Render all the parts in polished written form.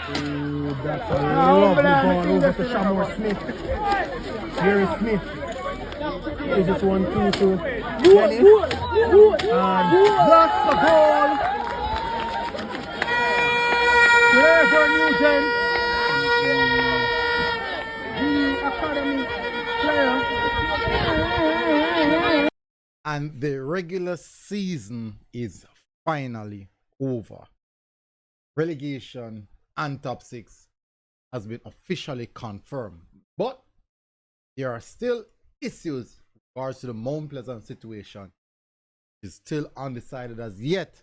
That's a lovely ball over to Shamor Smith. Here is Smith. Is this 1-2 to Dennis? And that's a goal. Trevor Newton, the academy player. And the regular season is finally over. Relegation and top 6 has been officially confirmed. But there are still issues with regards to the Mount Pleasant situation. It's still undecided as yet.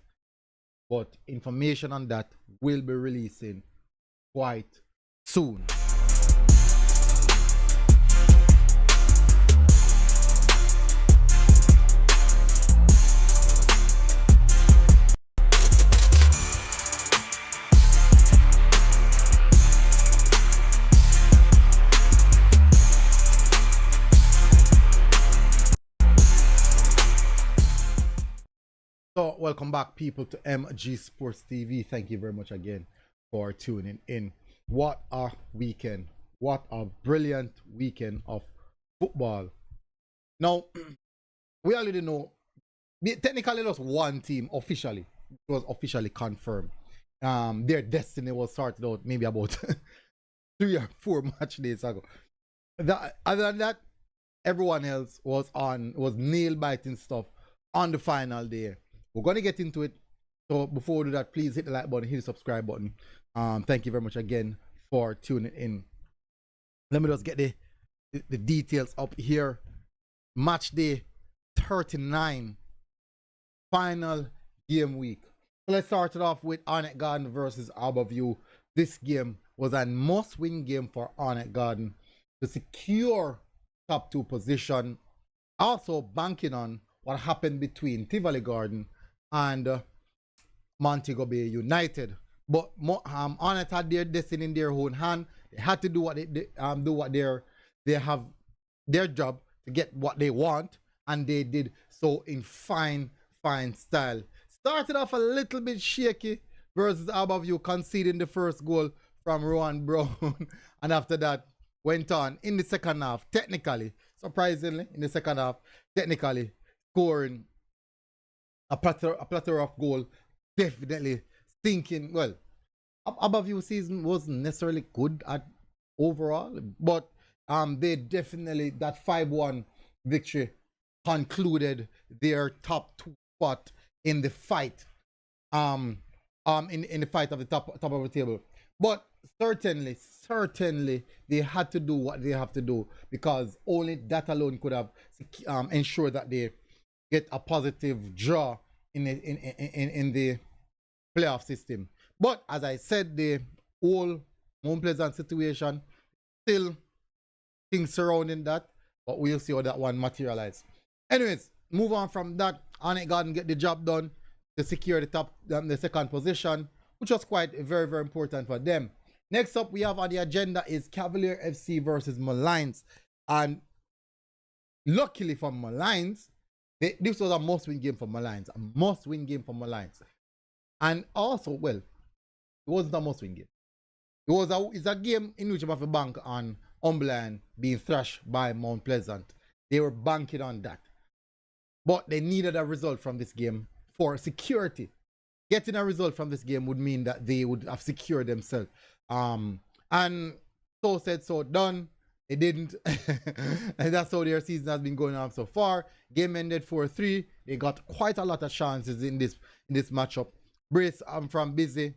But information on that will be releasing quite soon. So welcome back, people, to MG Sports TV. Thank you very much again for tuning in. What a weekend. What a brilliant weekend of football. Now, we already know, technically just one team officially was officially confirmed. Their destiny was sorted out maybe about 3 or 4 match days ago. Other than that, everyone else was nail biting stuff on the final day. We're going to get into it. So before we do that, please hit the like button, hit the subscribe button. Thank you very much again for tuning in. Let me just get the details up here. Match day 39, final game week. So let's start it off with Arnett Garden versus Abau. This game was a must-win game for Arnett Garden to secure top 2 position. Also banking on what happened between Tivoli Garden and Montego Bay United. But Arnett had their destiny in their own hand. They had to do what they have their job to get what they want, and they did so in fine style. Started off a little bit shaky versus Abau, conceding the first goal from Rowan Brown, and after that went on in the second half, surprisingly, in the second half, technically scoring a plethora of goal. Definitely thinking, well, Abau season wasn't necessarily good at overall, but they definitely, that 5-1 victory concluded their top 2 spot in the fight, in the fight of the top of the table. But certainly they had to do what they have to do, because only that alone could have ensured that they get a positive draw in the playoff system. But as I said, the whole Mount Pleasant situation, still things surrounding that, but we'll see how that one materializes. Anyways, move on from that. Arnett Garden get the job done to secure the second position, which was quite very important for them. Next up we have on the agenda is Cavalier FC versus Molynes, and luckily for Molynes, this was a must-win game for Molynes, and also, well, it wasn't a must-win game. It's a game in which you have a bank on Umberland being thrashed by Mount Pleasant. They were banking on that, but they needed a result from this game for security. Getting a result from this game would mean that they would have secured themselves. And so said, so done. They didn't. And that's how their season has been going on so far. Game ended 4-3. They got quite a lot of chances in this matchup. Brace from Busy.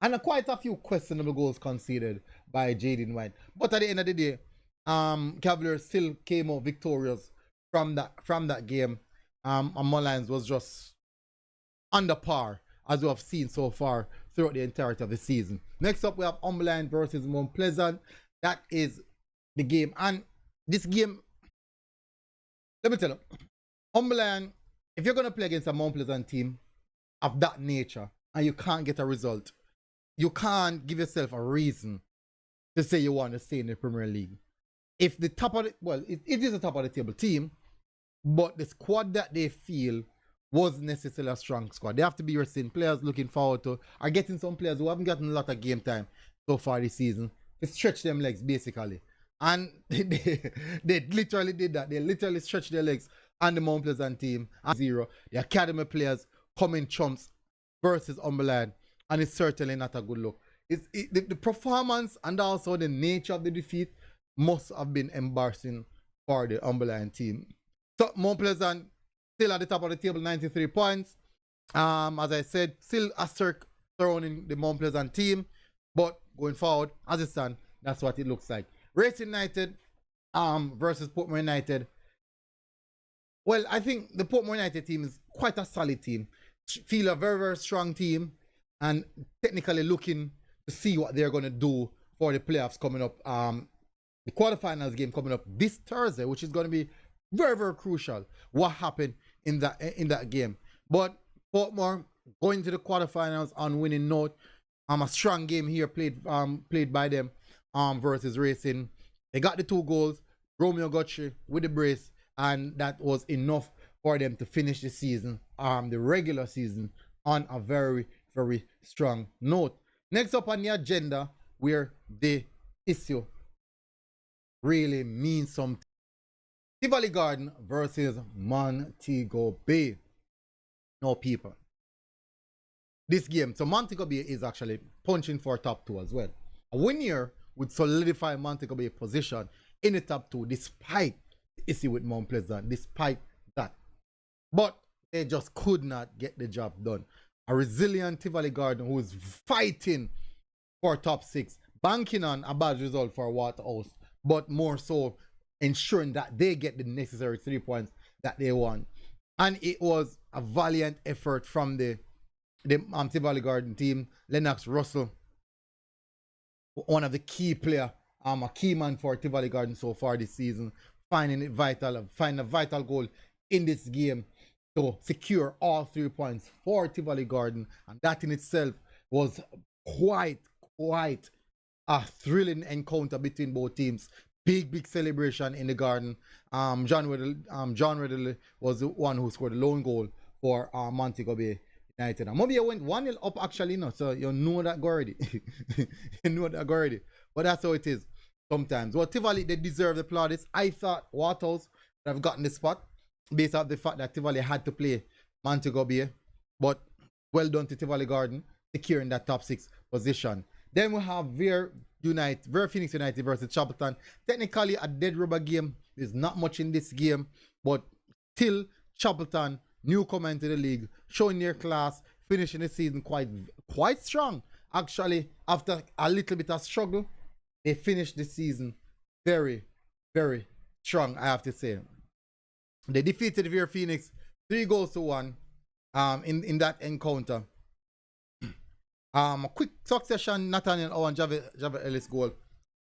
And quite a few questionable goals conceded by Jaden White. But at the end of the day, Cavalier still came out victorious from that game. And Molynes was just under par, as we have seen so far throughout the entirety of the season. Next up, we have Umberland versus Mount Pleasant. That is the game. And this game, let me tell you, Umberland, if you're going to play against a Mount Pleasant team of that nature and you can't get a result, you can't give yourself a reason to say you want to stay in the Premier League. If the top of the, well, it is a top of the table team, but the squad that they feel wasn't necessarily a strong squad. They have to be resting players looking forward to, are getting some players who haven't gotten a lot of game time so far this season to stretch them legs basically. And they literally did that. They literally stretched their legs on the Mount Pleasant team at 0. The academy players coming chumps versus Molynes, and it's certainly not a good look. The performance and also the nature of the defeat must have been embarrassing for the Molynes team. So Mount Pleasant still at the top of the table, 93 points. As I said, still a circle surrounding the Mount Pleasant team, but going forward, as it stands, that's what it looks like. Racing United versus Portmore United. Well, I think the Portmore United team is quite a solid team. Feel a very, very strong team, and technically looking to see what they're going to do for the playoffs coming up. The quarterfinals game coming up this Thursday, which is going to be very, very crucial. What happened in that game? But Portmore going to the quarterfinals on winning note. A strong game here played by them versus Racing. They got the 2 goals. Romeo Gotchi with the brace, and that was enough for them to finish the season, the regular season, on a very, very strong note. Next up on the agenda, where the issue really means something. Tivoli Garden versus Montego Bay. No, people. This game, so Montego Bay is actually punching for top 2 as well. A win here would solidify Montego Bay's position in the top 2, despite the issue with Mount Pleasant, despite that. But they just could not get the job done. A resilient Tivoli Garden who is fighting for top 6, banking on a bad result for Waterhouse, but more so ensuring that they get the necessary 3 points that they want. And it was a valiant effort from the Tivoli Garden team. Lennox Russell, one of the key player, a key man for Tivoli Garden so far this season, finding a vital goal in this game to secure all 3 points for Tivoli Garden, and that in itself was quite a thrilling encounter between both teams. Big celebration in the Garden. John Riddle was the one who scored the lone goal for Montego Bay United. And Mobia went 1-0 up actually, so you know that already. You know that already. But that's how it is sometimes. Well, Tivoli, they deserve the plaudits. I thought Waterhouse would have gotten the spot based on the fact that Tivoli had to play Montego Bay. But well done to Tivoli Garden, securing that top 6 position. Then we have Vere Phoenix United versus Chapelton. Technically a dead rubber game. There's not much in this game, but still Chapelton, newcomer into the league, showing their class, finishing the season quite strong. Actually, after a little bit of struggle, they finished the season very, very strong, I have to say. They defeated Vere Phoenix 3-1 in that encounter. A quick succession, Nathaniel Owen, Javier Ellis goal,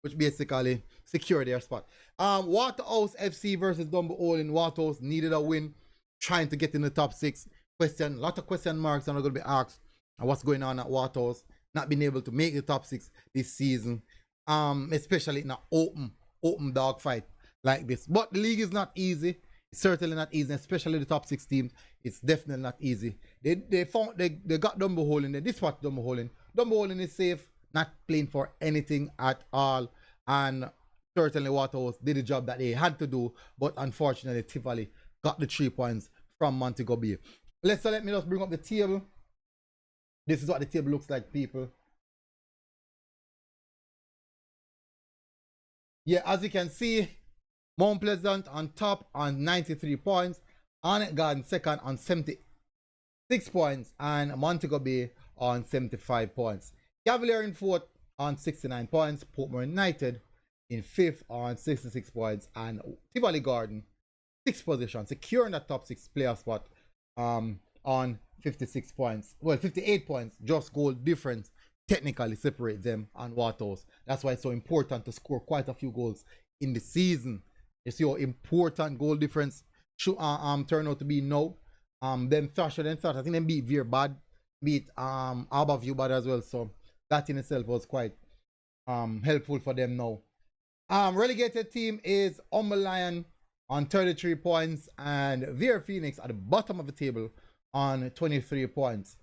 which basically secured their spot. Waterhouse FC versus Dunbeholden. Waterhouse needed a win, trying to get in the top 6. A lot of question marks are going to be asked on what's going on at Waterhouse, not being able to make the top 6 this season, especially in an open dogfight like this. But the league is not easy. It's certainly not easy, especially the top 6 teams. It's definitely not easy. They got Dunbeholden. They dispatched Dunbeholden. Dunbeholden is safe, not playing for anything at all. And certainly Waterhouse did the job that they had to do. But unfortunately, Tivoli got the 3 points from Montego Bay. Let me just bring up the table. This is what the table looks like, people. Yeah, as you can see, Mount Pleasant on top on 93 points. Arnett Garden second on 76 points. And Montego Bay on 75 points. Cavalier in fourth on 69 points. Portmore United in fifth on 66 points. And Tivoli Garden, 6th position, securing that top 6 player spot on 56 points. Well, 58 points, just goal difference technically separate them and Waterhouse. That's why it's so important to score quite a few goals in the season. You see how important goal difference should turn out to be now. Then Thrasher, I think they beat Vere bad, beat Abau bad as well. So that in itself was quite helpful for them now. Relegated team is Molynes on 33 points, and Vere Phoenix at the bottom of the table on 23 points.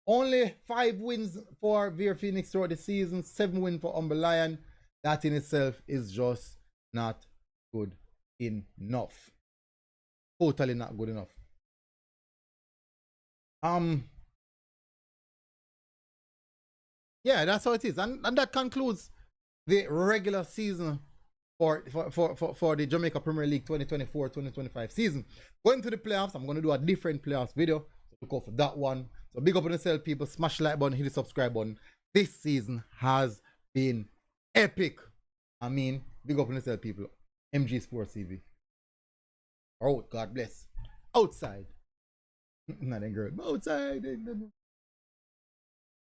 Only 5 wins for Vere Phoenix throughout the season, 7 wins for Humble Lion. That in itself is just not good enough. Totally not good enough. Yeah, that's how it is. And that concludes the regular season for the Jamaica Premier League 2024-2025 season. Going to the playoffs, I'm going to do a different playoffs video. So look out for that one. So big up on yourself, people. Smash the like button, hit the subscribe button. This season has been epic. I mean, big up on yourself, people. MG Sports TV. Oh, God bless. Outside. Not in girl. Outside.